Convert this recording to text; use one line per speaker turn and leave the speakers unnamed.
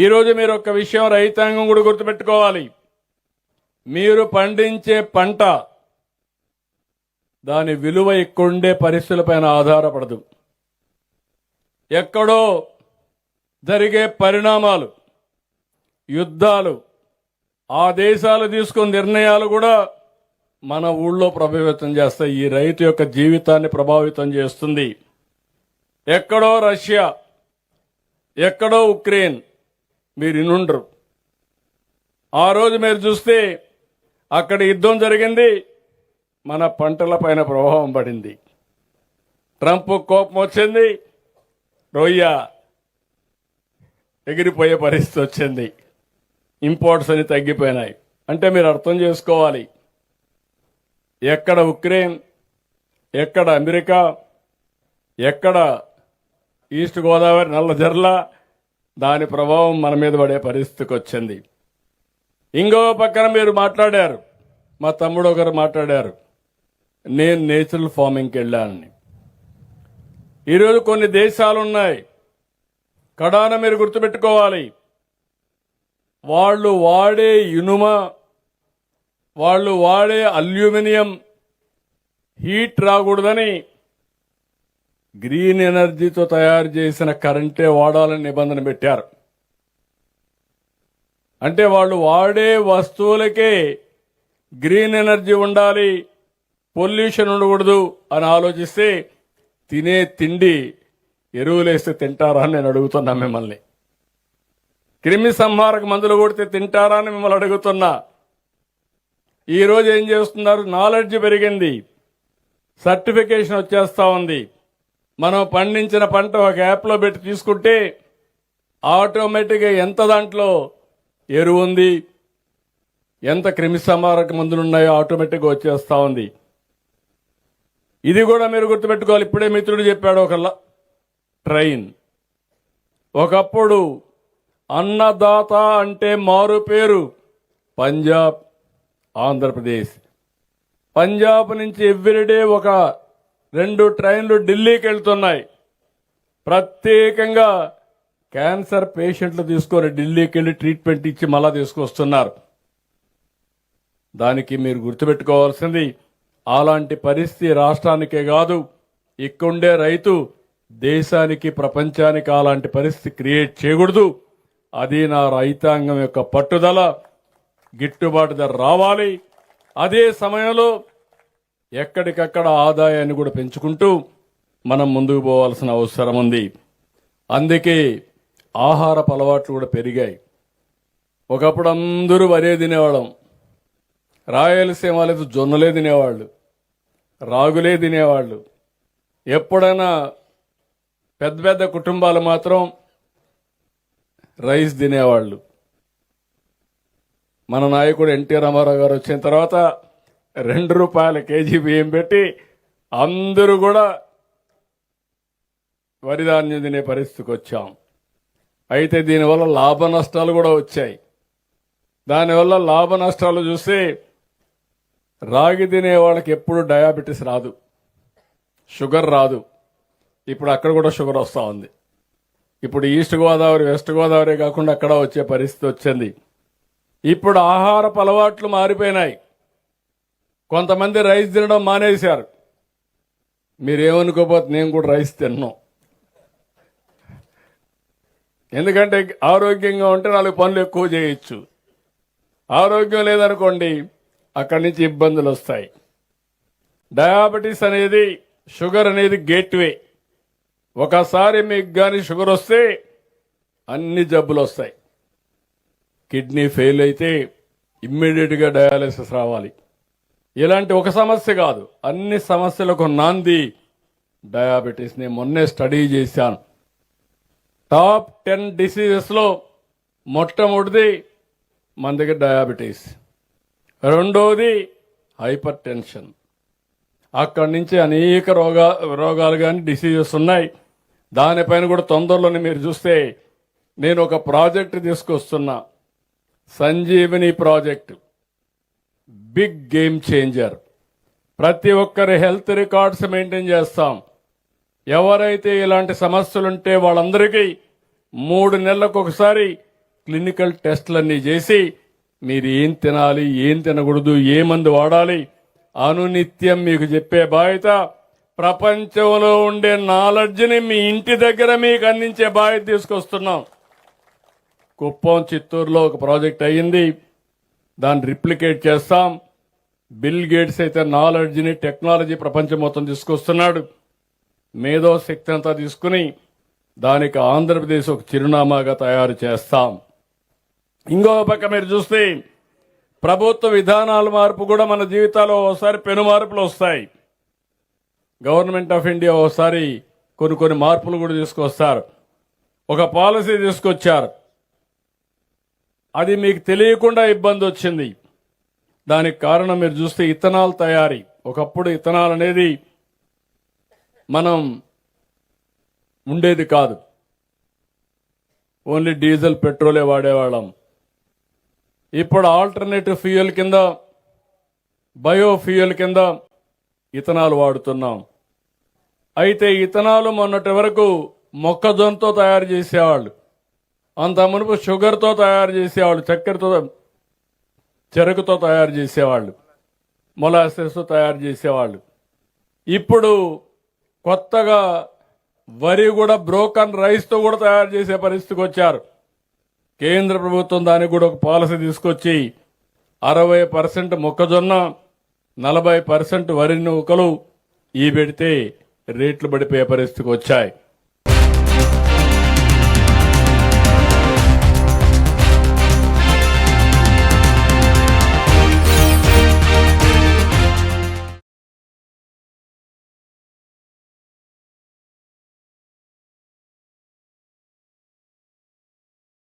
ఈరోజు మీరు ఒక విషయం రైతాంగం కూడా గుర్తుపెట్టుకోవాలి. మీరు పండించే పంట దాని విలువ ఎక్కువండే పరిస్థితులపైన ఆధారపడదు. ఎక్కడో జరిగే పరిణామాలు, యుద్ధాలు, ఆ దేశాలు తీసుకున్న నిర్ణయాలు కూడా మన ఊళ్ళో ప్రభావితం చేస్తాయి. ఈ రైతు యొక్క జీవితాన్ని ప్రభావితం చేస్తుంది. ఎక్కడో రష్యా, ఎక్కడో ఉక్రెయిన్ మీరు ఇనుండరు. ఆ రోజు మీరు చూస్తే అక్కడ యుద్ధం జరిగింది, మన పంటల పైన ప్రభావం పడింది. ట్రంప్ కోపం వచ్చింది, రొయ్య ఎగిరిపోయే పరిస్థితి వచ్చింది. ఇంపోర్ట్స్ అని తగ్గిపోయినాయి. అంటే మీరు అర్థం చేసుకోవాలి, ఎక్కడ ఉక్రెయిన్, ఎక్కడ అమెరికా, ఎక్కడ ఈస్ట్ గోదావరి నల్లజర్ల, దాని ప్రభావం మన మీద పడే పరిస్థితికి వచ్చింది. ఇంకో పక్కన మీరు మాట్లాడారు, మా తమ్ముడు ఒకరు మాట్లాడారు, నేను నేచురల్ ఫార్మింగ్కి వెళ్ళానని. ఈరోజు కొన్ని దేశాలు ఉన్నాయి, కడాన మీరు గుర్తుపెట్టుకోవాలి, వాళ్ళు వాడే ఇనుమ, వాళ్ళు వాడే అల్యూమినియం హీట్ రాకూడదని గ్రీన్ ఎనర్జీతో తయారు చేసిన కరెంటే వాడాలని నిబంధన పెట్టారు. అంటే వాళ్ళు వాడే వస్తువులకే గ్రీన్ ఎనర్జీ ఉండాలి, పొల్యూషన్ ఉండకూడదు అని ఆలోచిస్తే తినే తిండి ఎరువులేస్తే తింటారా అని నేను అడుగుతున్నా మిమ్మల్ని. క్రిమి సంహారక మందులు కొడితే తింటారా అని మిమ్మల్ని అడుగుతున్నా. ఈరోజు ఏం చేస్తున్నారు, నాలెడ్జ్ పెరిగింది, సర్టిఫికేషన్ వచ్చేస్తా ఉంది. మనం పండించిన పంట ఒక యాప్లో పెట్టి తీసుకుంటే ఆటోమేటిక్గా ఎంత దాంట్లో ఎరువు ఉంది, ఎంత క్రిమి సంహారక మందులు ఉన్నాయో ఆటోమేటిక్గా వచ్చేస్తా ఉంది. ఇది కూడా మీరు గుర్తుపెట్టుకోవాలి. ఇప్పుడే మిత్రుడు చెప్పాడు ఒక ట్రైన్. ఒకప్పుడు అన్నదాత అంటే మారు పేరు పంజాబ్, ఆంధ్రప్రదేశ్. పంజాబ్ నుంచి ఎవ్రీడే ఒక 2 ట్రైన్లు ఢిల్లీకి వెళ్తున్నాయి. ప్రత్యేకంగా క్యాన్సర్ పేషెంట్లు తీసుకొని ఢిల్లీకి వెళ్ళి ట్రీట్మెంట్ ఇచ్చి మళ్ళా తీసుకొస్తున్నారు. దానికి మీరు గుర్తుపెట్టుకోవాల్సింది, అలాంటి పరిస్థితి రాష్ట్రానికే కాదు, ఇక్కడుండే రైతు దేశానికి, ప్రపంచానికి అలాంటి పరిస్థితి క్రియేట్ చేయకూడదు. అది నా రైతాంగం యొక్క పట్టుదల. గిట్టుబాటు ధర రావాలి. అదే సమయంలో ఎక్కడికక్కడ ఆదాయాన్ని కూడా పెంచుకుంటూ మనం ముందుకు పోవాల్సిన అవసరం ఉంది. అందుకే ఆహారపు అలవాట్లు కూడా పెరిగాయి. ఒకప్పుడు అందరూ వరే తినేవాళ్ళం, రాయలసీమ లేదు జొన్నలే తినేవాళ్ళు, రాగులే తినేవాళ్ళు. ఎప్పుడైనా పెద్ద పెద్ద కుటుంబాలు మాత్రం రైస్ తినేవాళ్ళు. మన నాయకుడు ఎన్టీ రామారావు గారు వచ్చిన తర్వాత ₹2 కేజీ బియ్యం పెట్టి అందరూ కూడా వరిధాన్యం తినే పరిస్థితికి వచ్చాం. అయితే దీనివల్ల లాభ నష్టాలు కూడా వచ్చాయి. దానివల్ల లాభ నష్టాలు చూస్తే రాగి తినే వాళ్ళకి ఎప్పుడు డయాబెటీస్ రాదు, షుగర్ రాదు. ఇప్పుడు అక్కడ కూడా షుగర్ వస్తూ ఉంది. ఇప్పుడు ఈస్ట్ గోదావరి, వెస్ట్ గోదావరి కాకుండా అక్కడ వచ్చే పరిస్థితి వచ్చింది. ఇప్పుడు ఆహారపు అలవాట్లు మారిపోయినాయి. కొంతమంది రైస్ తినడం మానేశారు. మీరేమనుకోపోతే నేను కూడా రైస్ తిన్నాను. ఎందుకంటే ఆరోగ్యంగా ఉంటే 4 పనులు ఎక్కువ చేయొచ్చు. ఆరోగ్యం లేదనుకోండి, అక్కడి నుంచి ఇబ్బందులు వస్తాయి. డయాబెటీస్ అనేది, షుగర్ అనేది గేట్వే. ఒకసారి మీకు కానీ షుగర్ వస్తే అన్ని జబ్బులు వస్తాయి. కిడ్నీ ఫెయిల్ అయితే ఇమ్మీడియట్గా డయాలసిస్ రావాలి. ఇలాంటి ఒక సమస్య కాదు, అన్ని సమస్యలకు నాంది డయాబెటీస్. నేను మొన్నే స్టడీ చేశాను. టాప్ 10 డిసీజెస్లో మొట్టమొదటిది మన దగ్గర డయాబెటీస్, రెండోది హైపర్ టెన్షన్. అక్కడి నుంచి అనేక రోగాలు కానీ డిసీజెస్ ఉన్నాయి. దానిపైన కూడా తొందరలోనే మీరు చూస్తే నేను ఒక ప్రాజెక్టు తీసుకొస్తున్నా, Sanjeevani project. Big game changer. ప్రతి ఒక్కరి హెల్త్ రికార్డ్స్ మెయింటైన్ చేస్తాం. ఎవరైతే ఇలాంటి సమస్యలుంటే వాళ్ళందరికీ 3 నెలలకు ఒకసారి క్లినికల్ టెస్టులన్నీ చేసి మీరు ఏం తినాలి, ఏం తినకూడదు, ఏ మందు వాడాలి అనునిత్యం మీకు చెప్పే బాధ్యత, ప్రపంచంలో ఉండే నాలెడ్జ్ని మీ ఇంటి దగ్గర మీకు అందించే బాధ్యత తీసుకొస్తున్నాం. కుప్పం, చిత్తూరులో ఒక ప్రాజెక్ట్ అయ్యింది, దాన్ని రిప్లికేట్ చేస్తాం. బిల్ గేట్స్ అయితే నాలెడ్జ్ని, టెక్నాలజీ ప్రపంచం మొత్తం తీసుకొస్తున్నాడు. మేధో శక్తి అంతా తీసుకుని దానికి ఆంధ్రప్రదేశ్ ఒక చిరునామాగా తయారు చేస్తాం. ఇంకో పక్క మీరు చూస్తే ప్రభుత్వ విధానాల మార్పు కూడా మన జీవితాల్లో ఒకసారి పెను మార్పులు వస్తాయి. గవర్నమెంట్ ఆఫ్ ఇండియా ఒకసారి కొన్ని మార్పులు కూడా తీసుకొస్తారు. ఒక పాలసీ తీసుకొచ్చారు, అది మీకు తెలియకుండా ఇబ్బంది వచ్చింది. దానికి కారణం మీరు చూస్తే ఇథనాల్ తయారీ. ఒకప్పుడు ఇథనాల్ అనేది మనం ఉండేది కాదు, ఓన్లీ డీజిల్, పెట్రోలే వాడేవాళ్ళం. ఇప్పుడు ఆల్టర్నేటివ్ ఫ్యూయల్ కింద, బయోఫ్యూయల్ కింద ఇథనాల్ వాడుతున్నాం. అయితే ఇథనాల్ మొన్నటి వరకు మొక్కజొన్నతో తయారు చేసేవాళ్ళు, అంత మునుపు షుగర్తో తయారు చేసేవాళ్ళు, చక్కెరతో, చెరుకుతో తయారు చేసేవాళ్ళు, మొలాసెస్ తయారు చేసేవాళ్ళు. ఇప్పుడు కొత్తగా వరి కూడా బ్రోకన్ రైస్తో కూడా తయారు చేసే పరిస్థితికి వచ్చారు. కేంద్ర ప్రభుత్వం దానికి కూడా ఒక పాలసీ తీసుకొచ్చి 60% మొక్కజొన్న, 40% వరి నూకలు ఈ పెడితే రేట్లు పడిపోయే పరిస్థితికి వచ్చాయి.